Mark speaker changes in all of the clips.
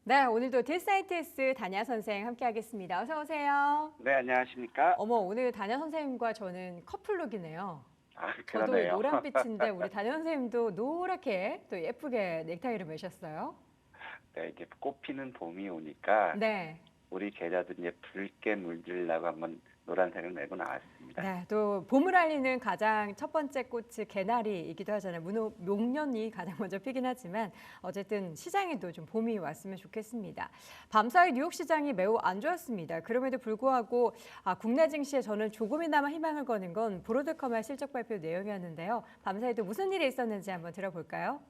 Speaker 1: 네, 오늘도 딜사이트스 다냐 선생 함께하겠습니다. 어서 오세요.
Speaker 2: 네, 안녕하십니까?
Speaker 1: 어머, 오늘 다냐 선생님과 저는 커플룩이네요.
Speaker 2: 아,
Speaker 1: 저도
Speaker 2: 그러네요.
Speaker 1: 노란빛인데 우리 다냐 선생님도 노랗게 또 예쁘게 넥타이를 매셨어요.
Speaker 2: 네, 이제 꽃피는 봄이 오니까
Speaker 1: 네.
Speaker 2: 우리 계자도 이제 붉게 물들려고 한번 노란색을 메고 나왔습니다.
Speaker 1: 네, 또 봄을 알리는 가장 첫 번째 꽃이 개나리이기도 하잖아요. 목련이 가장 먼저 피긴 하지만 어쨌든 시장에도 좀 봄이 왔으면 좋겠습니다. 밤사이 뉴욕 시장이 매우 안 좋았습니다. 그럼에도 불구하고 국내 증시에 저는 조금이나마 희망을 거는 건 브로드컴의 실적 발표 내용이었는데요. 밤사이도 무슨 일이 있었는지 한번 들어볼까요?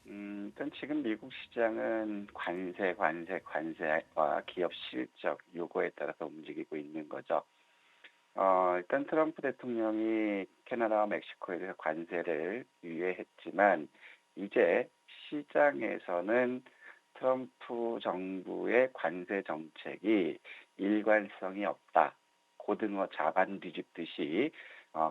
Speaker 2: 일단 지금 미국 시장은 관세와 기업 실적 요거에 따라서 움직이고 있는 거죠. 일단 트럼프 대통령이 캐나다와 멕시코에 대해서 관세를 유예했지만 이제 시장에서는 트럼프 정부의 관세 정책이 일관성이 없다. 고등어 자반 뒤집듯이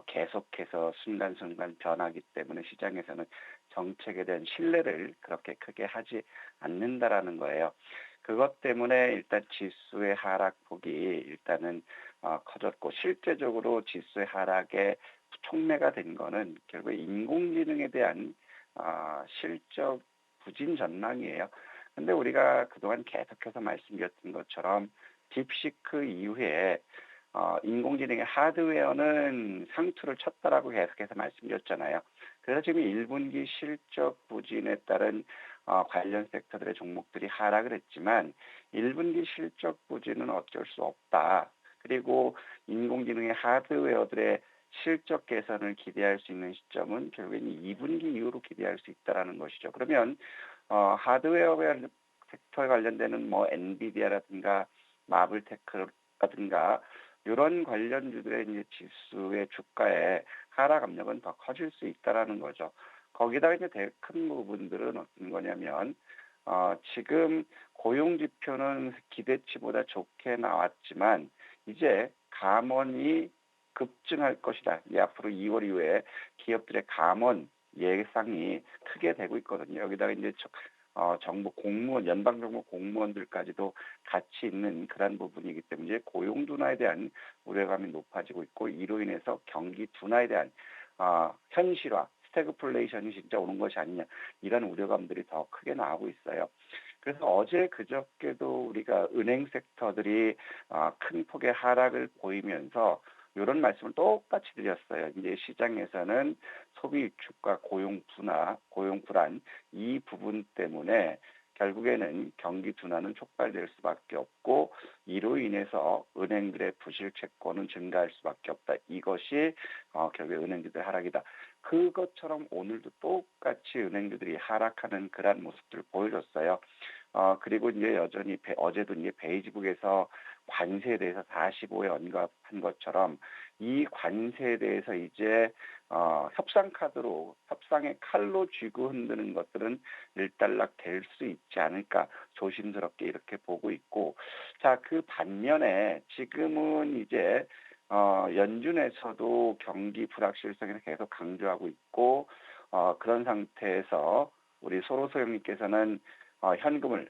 Speaker 2: 계속해서 순간순간 변하기 때문에 시장에서는 정책에 대한 신뢰를 그렇게 크게 하지 않는다라는 거예요. 그것 때문에 일단 지수의 하락폭이 일단은 커졌고 실제적으로 지수의 하락에 촉매가 된 거는 결국 인공지능에 대한 실적 부진 전망이에요. 근데 우리가 그동안 계속해서 말씀드렸던 것처럼 딥시크 이후에 인공지능의 하드웨어는 상투를 쳤다라고 계속해서 말씀드렸잖아요. 그래서 지금 1분기 실적 부진에 따른 관련 섹터들의 종목들이 하락을 했지만 1분기 실적 부진은 어쩔 수 없다. 그리고 인공지능의 하드웨어들의 실적 개선을 기대할 수 있는 시점은 결국엔 2분기 이후로 기대할 수 있다라는 것이죠. 그러면 하드웨어 섹터에 관련되는 뭐 엔비디아라든가 마블테크라든가 이런 관련주들의 이제 지수의 주가의 하락 압력은 더 커질 수 있다라는 거죠. 거기다가 이제 되게 큰 부분들은 어떤 거냐면 지금 고용 지표는 기대치보다 좋게 나왔지만 이제 감원이 급증할 것이다. 이 앞으로 2월 이후에 기업들의 감원 예상이 크게 되고 있거든요. 여기다가 이제 정부 공무원, 연방정부 공무원들까지도 같이 있는 그런 부분이기 때문에 고용 둔화에 대한 우려감이 높아지고 있고 이로 인해서 경기 둔화에 대한 현실화, 스태그플레이션이 진짜 오는 것이 아니냐 이런 우려감들이 더 크게 나오고 있어요. 그래서 어제 그저께도 우리가 은행 섹터들이 큰 폭의 하락을 보이면서 이런 말씀을 똑같이 드렸어요. 이제 시장에서는 소비 위축과 고용 둔화, 고용 불안 이 부분 때문에 결국에는 경기 둔화는 촉발될 수밖에 없고 이로 인해서 은행들의 부실 채권은 증가할 수밖에 없다. 이것이 결국에 은행들의 하락이다. 그것처럼 오늘도 똑같이 은행들이 하락하는 그런 모습들을 보여줬어요. 그리고 이제 여전히 어제도 이제 베이지북에서 관세에 대해서 45회 언급한 것처럼 이 관세에 대해서 이제 협상의 칼로 쥐고 흔드는 것들은 일단락 될 수 있지 않을까 조심스럽게 이렇게 보고 있고 자, 그 반면에 지금은 이제 연준에서도 경기 불확실성을 계속 강조하고 있고 그런 상태에서 우리 소로소 형님께서는 현금을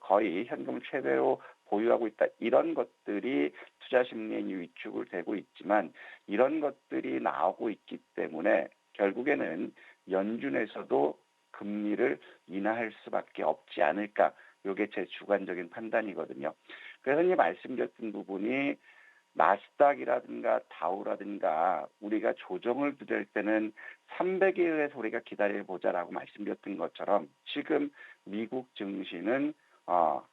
Speaker 2: 거의 현금을 최대로 보유하고 있다. 이런 것들이 투자 심리에 위축을 되고 있지만 이런 것들이 나오고 있기 때문에 결국에는 연준에서도 금리를 인하할 수밖에 없지 않을까. 이게 제 주관적인 판단이거든요. 그래서 이 말씀드렸던 부분이 나스닥이라든가 다우라든가 우리가 조정을 들을 때는 300일에서 우리가 기다려보자라고 말씀드렸던 것처럼 지금 미국 증시는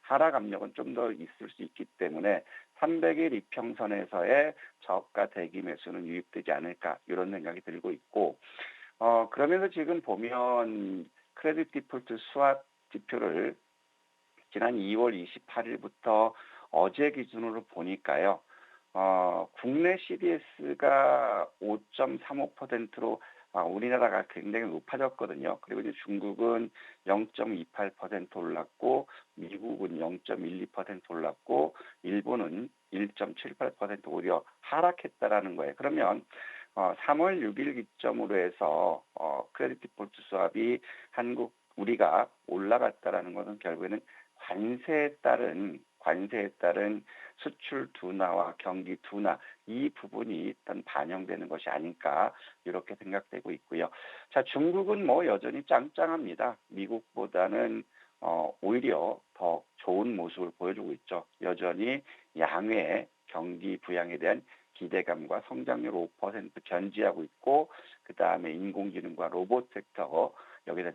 Speaker 2: 하락 압력은 좀 더 있을 수 있기 때문에 300일 이평선에서의 저가 대기 매수는 유입되지 않을까 이런 생각이 들고 있고 그러면서 지금 보면 크레딧 디폴트 스왑 지표를 지난 2월 28일부터 어제 기준으로 보니까요. 국내 CDS가 5.35%로 우리나라가 굉장히 높아졌거든요. 그리고 이제 중국은 0.28% 올랐고, 미국은 0.12% 올랐고, 일본은 1.78% 오히려 하락했다라는 거예요. 그러면 3월 6일 기점으로 해서 크레딧 디폴트 스왑이 한국 우리가 올라갔다라는 것은 결국에는 관세에 따른 수출 둔화와 경기 둔화 이 부분이 일단 반영되는 것이 아닐까 이렇게 생각되고 있고요. 자, 중국은 뭐 여전히 짱짱합니다. 미국보다는 오히려 더 좋은 모습을 보여주고 있죠. 여전히 양회 경기 부양에 대한 기대감과 성장률 5% 견지하고 있고, 그 다음에 인공지능과 로봇 섹터, 여기다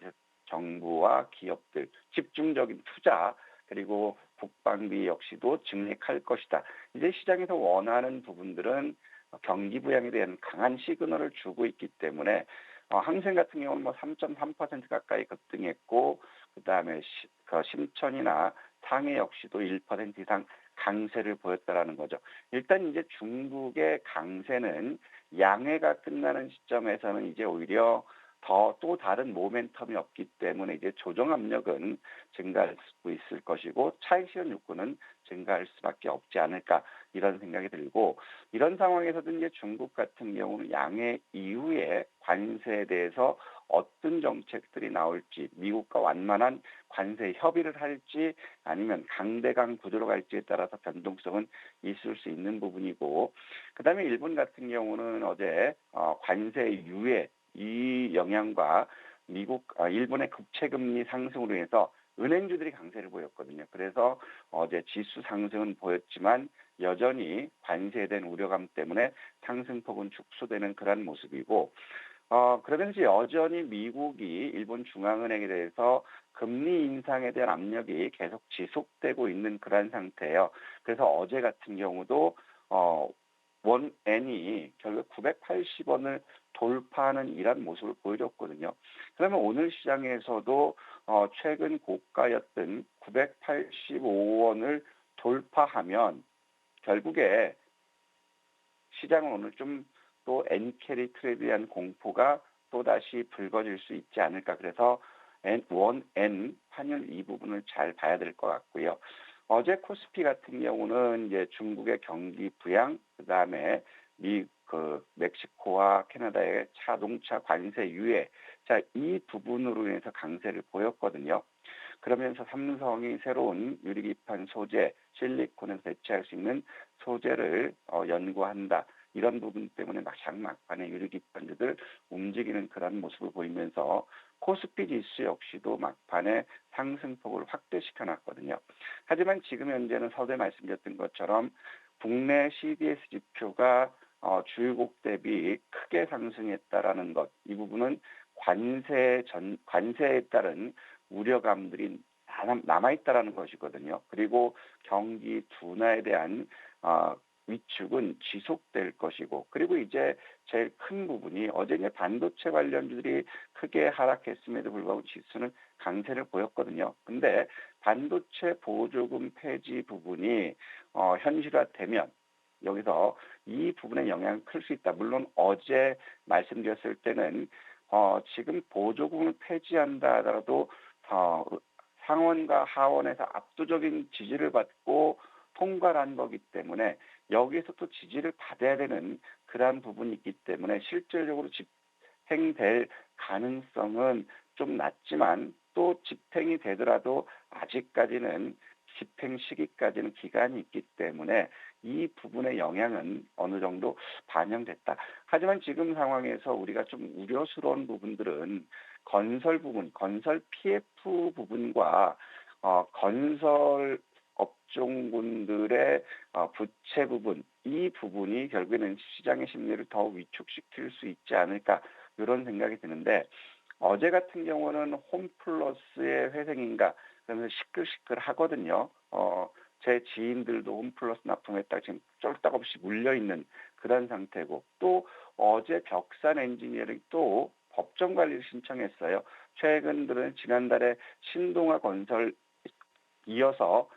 Speaker 2: 정부와 기업들 집중적인 투자, 그리고 국방비 역시도 증액할 것이다. 이제 시장에서 원하는 부분들은 경기 부양에 대한 강한 시그널을 주고 있기 때문에 항생 같은 경우는 뭐 3.3% 가까이 급등했고, 그다음에 심천이나 상해 역시도 1% 이상 강세를 보였다라는 거죠. 일단 이제 중국의 강세는 양해가 끝나는 시점에서는 이제 오히려 또 다른 모멘텀이 없기 때문에 이제 조정 압력은 증가할 수 있을 것이고, 차익 실현 욕구는 증가할 수밖에 없지 않을까 이런 생각이 들고, 이런 상황에서도 이제 중국 같은 경우는 양해 이후에 관세에 대해서 어떤 정책들이 나올지, 미국과 완만한 관세 협의를 할지 아니면 강대강 구조로 갈지에 따라서 변동성은 있을 수 있는 부분이고, 그다음에 일본 같은 경우는 어제 관세 유예 이 영향과 일본의 국채 금리 상승으로 인해서 은행주들이 강세를 보였거든요. 그래서 어제 지수 상승은 보였지만 여전히 관세에 대한 우려감 때문에 상승폭은 축소되는 그런 모습이고, 그러면서 여전히 미국이 일본 중앙은행에 대해서 금리 인상에 대한 압력이 계속 지속되고 있는 그런 상태예요. 그래서 어제 같은 경우도 원엔이 결국 980원을 돌파하는 이런 모습을 보여줬거든요. 그러면 오늘 시장에서도 최근 고가였던 985원을 돌파하면 결국에 시장은 오늘 좀 또 엔캐리 트레이드에 대한 공포가 또다시 불거질 수 있지 않을까. 그래서 원엔 환율 이 부분을 잘 봐야 될 것 같고요. 어제 코스피 같은 경우는 이제 중국의 경기 부양, 그다음에 멕시코와 캐나다의 자동차 관세 유예, 자, 이 부분으로 인해서 강세를 보였거든요. 그러면서 삼성이 새로운 유리기판 소재, 실리콘에서 대체할 수 있는 소재를 연구한다. 이런 부분 때문에 막판에 유리기판주들 움직이는 그런 모습을 보이면서 코스피 지수 역시도 막판에 상승폭을 확대시켜 놨거든요. 하지만 지금 현재는 서두에 말씀드렸던 것처럼 국내 CDS 지표가 주요국 대비 크게 상승했다라는 것, 이 부분은 관세에 따른 우려감들이 남아있다라는 것이거든요. 그리고 경기 둔화에 대한 위축은 지속될 것이고, 그리고 이제 제일 큰 부분이 어제 이제 반도체 관련주들이 크게 하락했음에도 불구하고 지수는 강세를 보였거든요. 근데 반도체 보조금 폐지 부분이 현실화되면 여기서 이 부분에 영향이 클 수 있다. 물론 어제 말씀드렸을 때는 지금 보조금을 폐지한다 하더라도 상원과 하원에서 압도적인 지지를 받고 통과를 한 거기 때문에 여기에서 또 지지를 받아야 되는 그러한 부분이 있기 때문에 실질적으로 집행될 가능성은 좀 낮지만, 또 집행이 되더라도 아직까지는 집행 시기까지는 기간이 있기 때문에 이 부분의 영향은 어느 정도 반영됐다. 하지만 지금 상황에서 우리가 좀 우려스러운 부분들은 건설 PF 부분과 건설 업종군들의 부채 부분, 이 부분이 결국에는 시장의 심리를 더 위축시킬 수 있지 않을까 이런 생각이 드는데, 어제 같은 경우는 홈플러스의 회생인가 그러면서 시끌시끌 하거든요. 제 지인들도 홈플러스 납품했다가 지금 쫄딱없이 물려있는 그런 상태고, 또 어제 벽산 엔지니어링 또 법정 관리를 신청했어요. 최근 들은 지난달에 신동아 건설 이어서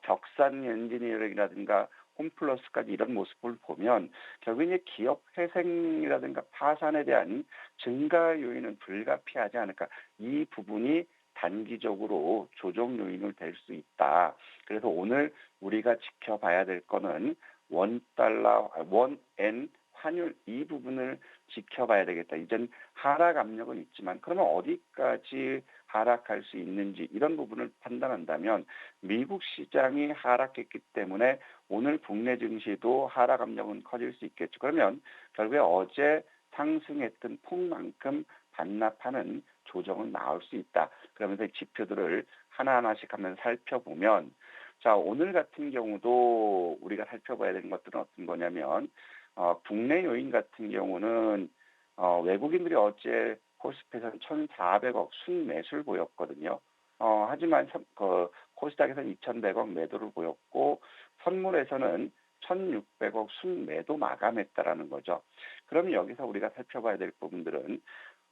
Speaker 2: 벽산 엔지니어링이라든가 홈플러스까지 이런 모습을 보면 결국 이제 기업 회생이라든가 파산에 대한 증가 요인은 불가피하지 않을까. 이 부분이 단기적으로 조정 요인을 될 수 있다. 그래서 오늘 우리가 지켜봐야 될 거는 원엔 환율 이 부분을 지켜봐야 되겠다. 이젠 하락 압력은 있지만 그러면 어디까지 하락할 수 있는지 이런 부분을 판단한다면 미국 시장이 하락했기 때문에 오늘 국내 증시도 하락 압력은 커질 수 있겠죠. 그러면 결국에 어제 상승했던 폭만큼 반납하는 조정은 나올 수 있다. 그러면서 이 지표들을 하나하나씩 한번 살펴보면 자, 오늘 같은 경우도 우리가 살펴봐야 되는 것들은 어떤 거냐면 국내 요인 같은 경우는 외국인들이 어제 코스피에서는 1,400억 순매수를 보였거든요. 하지만 코스닥에서는 2,100억 매도를 보였고 선물에서는 1,600억 순매도 마감했다라는 거죠. 그럼 여기서 우리가 살펴봐야 될 부분들은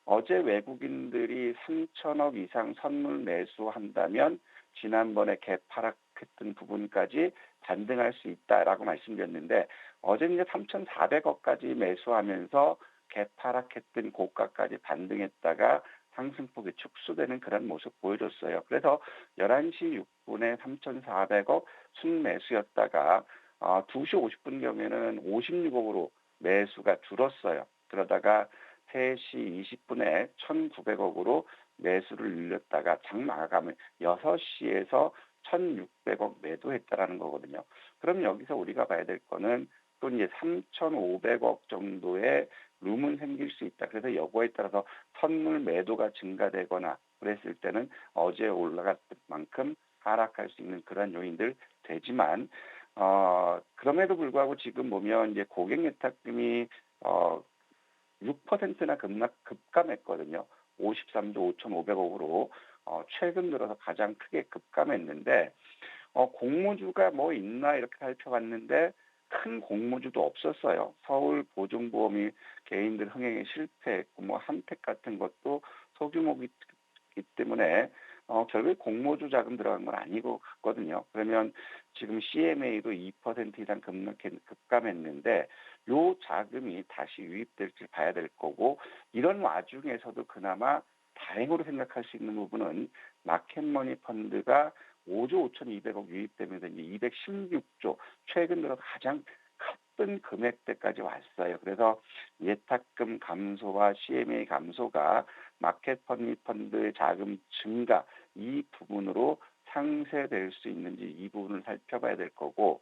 Speaker 2: 어제 외국인들이 3천억 이상 선물 매수한다면 지난번에 개파락했던 부분까지 반등할 수 있다라고 말씀드렸는데 어제 이제 3,400억까지 매수하면서 개파락했던 고가까지 반등했다가 상승폭이 축소되는 그런 모습 보여줬어요. 그래서 11시 6분에 3,400억 순매수였다가 2시 50분경에는 56억으로 매수가 줄었어요. 그러다가 3시 20분에 1,900억으로 매수를 늘렸다가 장 마감을 6시에서 1,600억 매도했다라는 거거든요. 그럼 여기서 우리가 봐야 될 거는 또 이제 3,500억 정도의 룸은 생길 수 있다. 그래서 여거에 따라서 선물 매도가 증가되거나 그랬을 때는 어제 올라갔던 만큼 하락할 수 있는 그런 요인들 되지만 그럼에도 불구하고 지금 보면 이제 고객 예탁금이 6%나 급감했거든요. 53조 5,500억으로 최근 들어서 가장 크게 급감했는데 공모주가 뭐 있나 이렇게 살펴봤는데 큰 공모주도 없었어요. 서울 보증보험이 개인들 흥행에 실패했고 뭐 한택 같은 것도 소규모이기 때문에 결국에 공모주 자금 들어간 건 아니고 같거든요. 그러면 지금 CMA도 2% 이상 급감했는데 요 자금이 다시 유입될지 봐야 될 거고 이런 와중에서도 그나마 다행으로 생각할 수 있는 부분은 마켓머니 펀드가 5조 5,200억 유입되면서 이제 216조 최근 들어 가장 큰 금액대까지 왔어요. 그래서 예탁금 감소와 CMA 감소가 마켓머니 펀드의 자금 증가 이 부분으로 상쇄될 수 있는지 이 부분을 살펴봐야 될 거고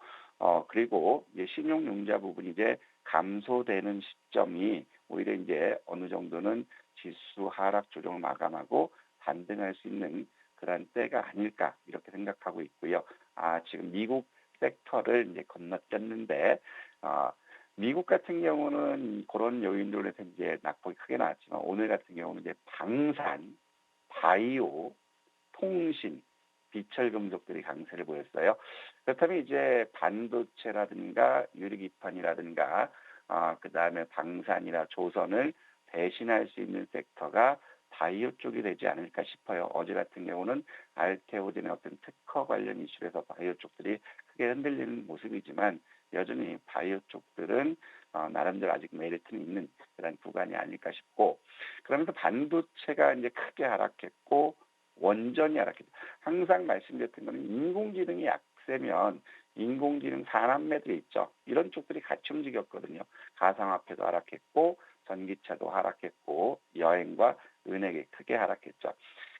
Speaker 2: 그리고 이제 신용융자 부분이 이제 감소되는 시점이 오히려 이제 어느 정도는 지수 하락 조정을 마감하고 반등할 수 있는 그런 때가 아닐까 이렇게 생각하고 있고요. 지금 미국 섹터를 이제 건너뛰었는데 미국 같은 경우는 그런 요인들로 해서 이제 낙폭이 크게 나왔지만 오늘 같은 경우는 이제 방산, 바이오, 통신, 비철 금속들이 강세를 보였어요. 그렇다면 이제 반도체라든가 유리기판이라든가 그다음에 방산이나 조선을 대신할 수 있는 섹터가 바이오 쪽이 되지 않을까 싶어요. 어제 같은 경우는 알테오젠의 어떤 특허 관련 이슈에서 바이오 쪽들이 크게 흔들리는 모습이지만 여전히 바이오 쪽들은 나름대로 아직 메리트는 있는 그런 구간이 아닐까 싶고 그러면서 반도체가 이제 크게 하락했고 원전이 하락했죠. 항상 말씀드렸던 거는 인공지능이 약세면 인공지능 산업매들이 있죠. 이런 쪽들이 같이 움직였거든요. 가상화폐도 하락했고 전기차도 하락했고 여행과 은행이 크게 하락했죠.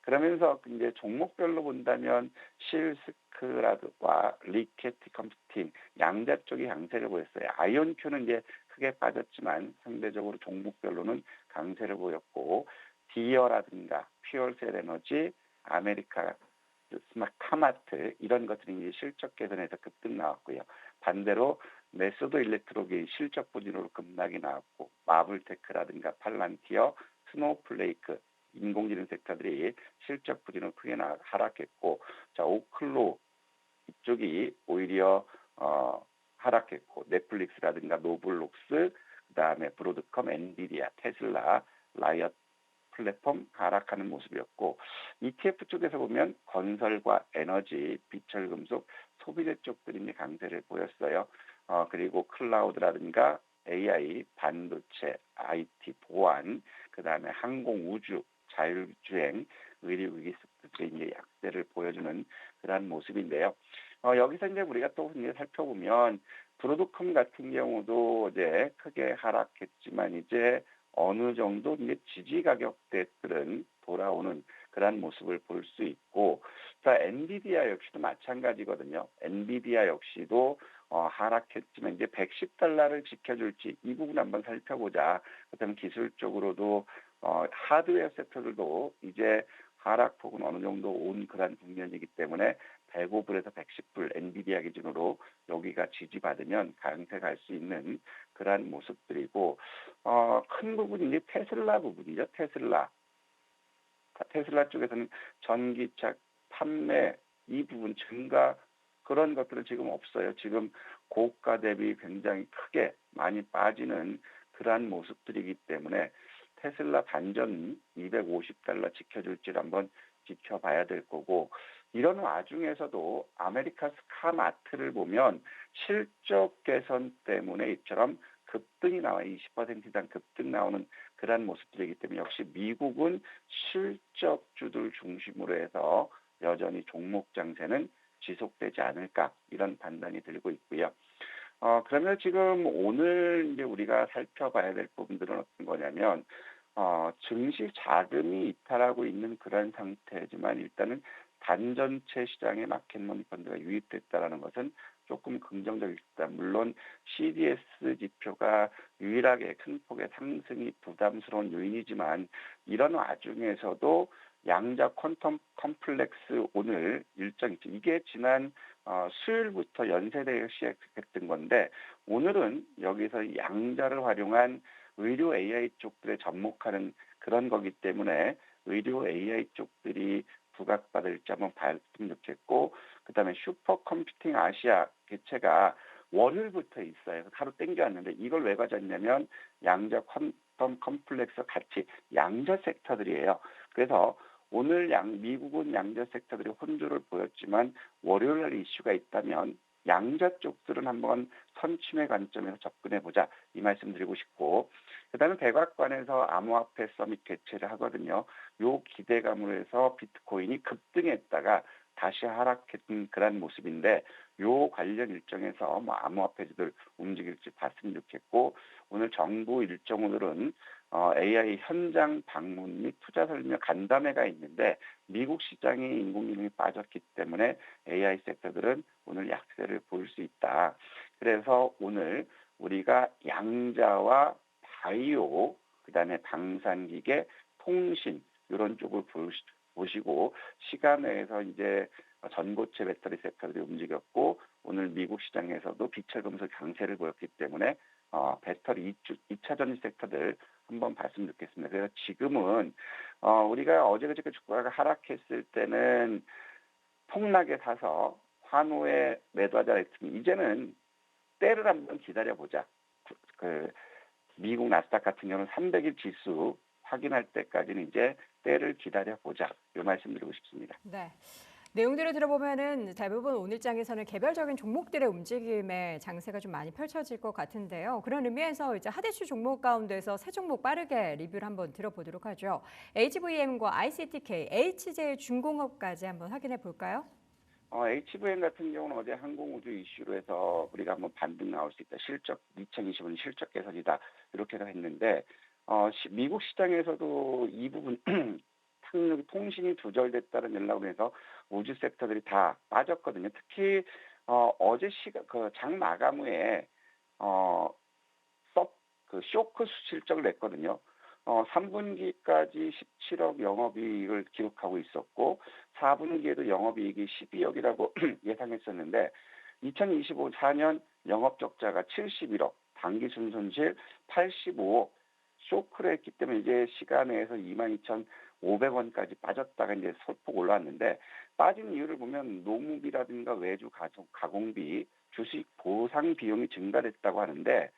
Speaker 2: 그러면서 이제 종목별로 본다면 실스크라드와 리케티 컴퓨팅 양자 쪽이 강세를 보였어요. 아이온큐는 이제 크게 빠졌지만 상대적으로 종목별로는 강세를 보였고 디어라든가 퓨얼셀 에너지, 아메리카 스마카마트 이런 것들이 이제 실적 개선에서 급등 나왔고요. 반대로 메소드 일렉트록이 실적 부진으로 급락이 나왔고 마블테크라든가 팔란티어, 스노우플레이크 인공지능 섹터들이 실적 부진으로 크게 하락했고 자 오클로 이쪽이 오히려 하락했고 넷플릭스라든가 노블록스 그다음에 브로드컴, 엔비디아, 테슬라, 라이엇 플랫폼 하락하는 모습이었고 ETF 쪽에서 보면 건설과 에너지, 비철금속, 소비재 쪽들이 이제 강세를 보였어요. 그리고 클라우드라든가 AI, 반도체, IT, 보안, 그다음에 항공, 우주, 자율주행, 의료기기 섹터들이 이제 약세를 보여주는 그러한 모습인데요. 여기서 이제 우리가 또 이제 살펴보면 브로드컴 같은 경우도 이제 크게 하락했지만 이제 어느 정도 이제 지지 가격대들은 돌아오는 그런 모습을 볼 수 있고, 자, 엔비디아 역시도 마찬가지거든요. 엔비디아 역시도 하락했지만 이제 $110를 지켜줄지 이 부분 한번 살펴보자. 그다음 기술적으로도 하드웨어 섹터들도 이제 하락폭은 어느 정도 온 그런 국면이기 때문에 105불에서 110불 엔비디아 기준으로 여기가 지지받으면 강세 갈 수 있는 그러한 모습들이고, 큰 부분이 이제 테슬라 부분이죠. 테슬라 쪽에서는 전기차 판매 이 부분 증가 그런 것들은 지금 없어요. 지금 고가 대비 굉장히 크게 많이 빠지는 그러한 모습들이기 때문에 테슬라 반전 $250 지켜줄지를 한번 지켜봐야 될 거고, 이런 와중에서도 아메리카 스카마트를 보면 실적 개선 때문에 이처럼 급등이 나와 20% 이상 급등 나오는 그러한 모습들이기 때문에 역시 미국은 실적주들 중심으로 해서 여전히 종목 장세는 지속되지 않을까 이런 판단이 들고 있고요. 그러면 지금 오늘 이제 우리가 살펴봐야 될 부분들은 어떤 거냐면, 증시 자금이 이탈하고 있는 그런 상태지만 일단은 단전체 시장에 마켓머니 펀드가 유입됐다라는 것은 조금 긍정적이다. 물론 CDS 지표가 유일하게 큰 폭의 상승이 부담스러운 요인이지만 이런 와중에서도 양자 퀀텀 컴플렉스 오늘 일정이 있죠. 이게 지난 수요일부터 연세대에 시작했던 건데 오늘은 여기서 양자를 활용한 의료 AI 쪽들에 접목하는 그런 거기 때문에 의료 AI 쪽들이 부각받을지 한번 봤으면 좋겠고, 그다음에 슈퍼컴퓨팅 아시아 개최가 월요일부터 있어요. 하루 땡겨왔는데 이걸 왜 가졌냐면 양자 퀀텀 컴플렉스 같이 양자 섹터들이에요. 그래서 오늘 미국은 양자 섹터들이 혼조를 보였지만 월요일 날 이슈가 있다면 양자 쪽들은 한번 선침의 관점에서 접근해 보자 이 말씀 드리고 싶고, 그다음에 백악관에서 암호화폐 서밋 개최를 하거든요. 요 기대감으로 해서 비트코인이 급등했다가 다시 하락했던 그런 모습인데 요 관련 일정에서 뭐 암호화폐들 움직일지 봤으면 좋겠고, 오늘 정부 일정으로는 AI 현장 방문 및 투자 설명 간담회가 있는데 미국 시장이 인공지능이 빠졌기 때문에 AI 섹터들은 오늘 약세를 보일 수 있다. 그래서 오늘 우리가 양자와 바이오, 그다음에 방산기계, 통신 이런 쪽을 보시고 시간 내에서 이제 전고체 배터리 섹터들이 움직였고 오늘 미국 시장에서도 비철금속 강세를 보였기 때문에 배터리 2차 전지 섹터들 한번 봤으면 좋겠습니다. 그래서 지금은 우리가 어제 그저께 주가가 하락했을 때는 폭락에 사서 환호에 매도하자 했으면 이제는 때를 한번 기다려보자. 그 미국 나스닥 같은 경우는 300일 지수 확인할 때까지는 이제 때를 기다려보자. 이 말씀드리고 싶습니다.
Speaker 1: 네. 내용들을 들어보면은 대부분 오늘장에서는 개별적인 종목들의 움직임에 장세가 좀 많이 펼쳐질 것 같은데요. 그런 의미에서 이제 핫이슈 종목 가운데서 세 종목 빠르게 리뷰를 한번 들어보도록 하죠. HVM과 ICTK, HJ중공업까지 한번 확인해 볼까요?
Speaker 2: HVM 같은 경우는 어제 항공우주 이슈로 해서 우리가 한번 반등 나올 수 있다. 실적 2025년 실적 개선이다. 이렇게 했는데 미국 시장에서도 이 부분 통신이 두절됐다는 연락으로 해서 우주 섹터들이 다 빠졌거든요. 특히 어제 장 마감 후에 쇼크 실적을 냈거든요. 3분기까지 17억 영업이익을 기록하고 있었고 4분기에도 영업이익이 12억이라고 예상했었는데 2025-4년 영업적자가 71억, 당기순손실 85억, 쇼크를 했기 때문에 이제 시간에서 22,500원까지 빠졌다가 이제 소폭 올라왔는데 빠진 이유를 보면 노무비라든가 외주 가공비, 주식 보상 비용이 증가됐다고 하는데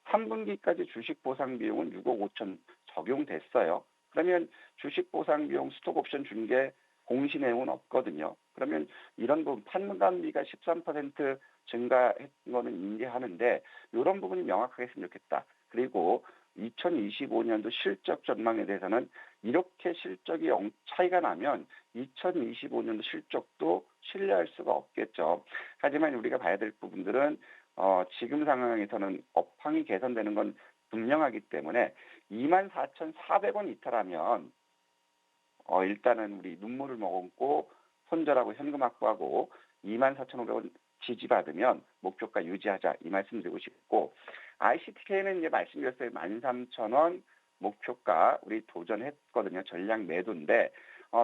Speaker 2: 3분기까지 주식 보상 비용은 6억 5천 적용됐어요. 그러면 주식 보상 비용 스톡 옵션 준 게 공시 내용은 없거든요. 그러면 이런 부분 판단비가 13% 증가했던 거는 인지하는데 이런 부분이 명확하게 했으면 좋겠다. 그리고 2025년도 실적 전망에 대해서는 이렇게 실적이 차이가 나면 2025년도 실적도 신뢰할 수가 없겠죠. 하지만 우리가 봐야 될 부분들은 지금 상황에서는 업황이 개선되는 건 분명하기 때문에 24,400원 이탈하면 일단은 우리 눈물을 머금고 손절하고 현금 확보하고 24,500원 지지받으면 목표가 유지하자 이 말씀드리고 싶고 ICTK는 이제 말씀드렸어요. 13,000원 목표가 우리 도전했거든요. 전략 매도인데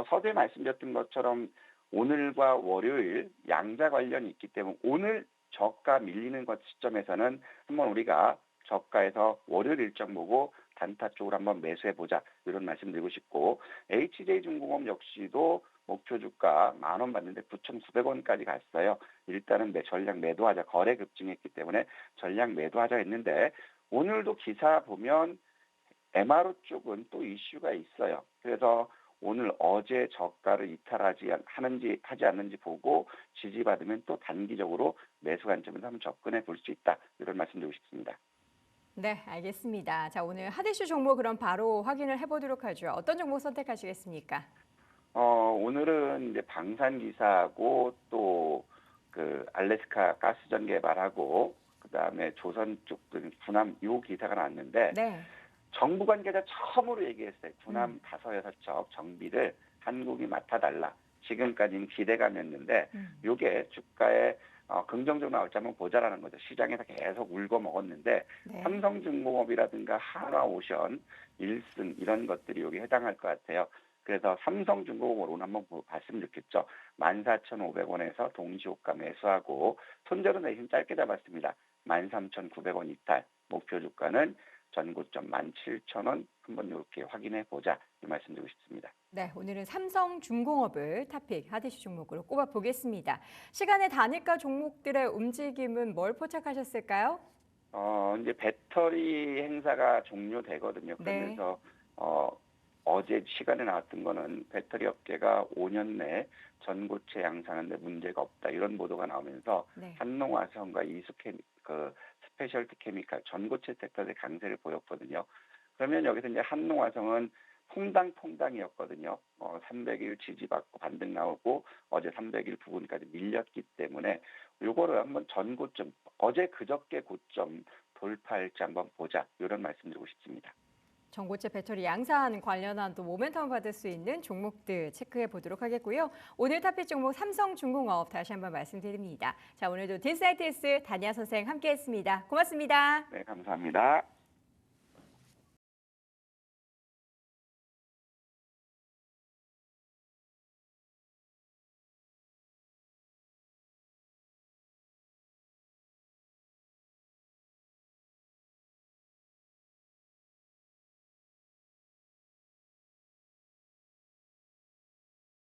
Speaker 2: 서두에 말씀드렸던 것처럼 오늘과 월요일 양자 관련이 있기 때문에 오늘 저가 밀리는 것 시점에서는 한번 우리가 저가에서 월요일 일정 보고 단타 쪽으로 한번 매수해 보자 이런 말씀드리고 싶고 HJ중공업 역시도 목표 주가 10,000원 받는데 9,900원까지 갔어요. 일단은 전략 매도하자 거래 급증했기 때문에 전략 매도하자 했는데 오늘도 기사 보면 MRO 쪽은 또 이슈가 있어요. 그래서 오늘 어제 저가를 하지 않는지 보고 지지받으면 또 단기적으로 매수 관점에서 한번 접근해 볼 수 있다. 이런 말씀드리고 싶습니다.
Speaker 1: 네, 알겠습니다. 자, 오늘 핫이슈 종목 그럼 바로 확인을 해보도록 하죠. 어떤 종목 선택하시겠습니까?
Speaker 2: 오늘은 이제 방산 기사하고 또 그 알래스카 가스전 개발하고 그다음에 조선 쪽들 군함 요 기사가 나왔는데
Speaker 1: 네.
Speaker 2: 정부 관계자 처음으로 얘기했어요. 군함 5-6척 정비를 한국이 맡아달라. 지금까지는 기대감이었는데 요게 주가에 긍정적으로 나올지 한번 보자라는 거죠. 시장에서 계속 울고 먹었는데
Speaker 1: 네.
Speaker 2: 삼성중공업이라든가 한화오션, 일승 이런 것들이 여기 해당할 것 같아요. 그래서 삼성중공업으로 한번 봤으면 좋겠죠. 14,500원에서 동시호가 매수하고 손절은 대신 짧게 잡았습니다. 13,900원 이탈. 목표 주가는 전고점 17,000원 한번 이렇게 확인해 보자 이 말씀드리고 싶습니다.
Speaker 1: 네, 오늘은 삼성중공업을 탑픽 핫이슈 종목으로 꼽아 보겠습니다. 시간의 단일가 종목들의 움직임은 뭘 포착하셨을까요?
Speaker 2: 이제 배터리 행사가 종료되거든요.
Speaker 1: 네.
Speaker 2: 그러면서 어제 시간에 나왔던 거는 배터리 업계가 5년 내 전고체 양산하는데 문제가 없다 이런 보도가 나오면서
Speaker 1: 네.
Speaker 2: 한농화성과 스페셜티 케미칼 전고체 섹터의 강세를 보였거든요. 그러면 여기서 이제 한농화성은 퐁당퐁당이었거든요. 300일 지지받고 반등 나오고 어제 300일 부근까지 밀렸기 때문에 요거를 한번 전고점 어제 그저께 고점 돌파할지 한번 보자 이런 말씀드리고 싶습니다.
Speaker 1: 전고체 배터리 양산 관련한 또 모멘텀을 받을 수 있는 종목들 체크해 보도록 하겠고요. 오늘 탑픽 종목 삼성중공업 다시 한번 말씀드립니다. 자, 오늘도 딜사이트스 다니아 선생 함께했습니다. 고맙습니다.
Speaker 2: 네, 감사합니다.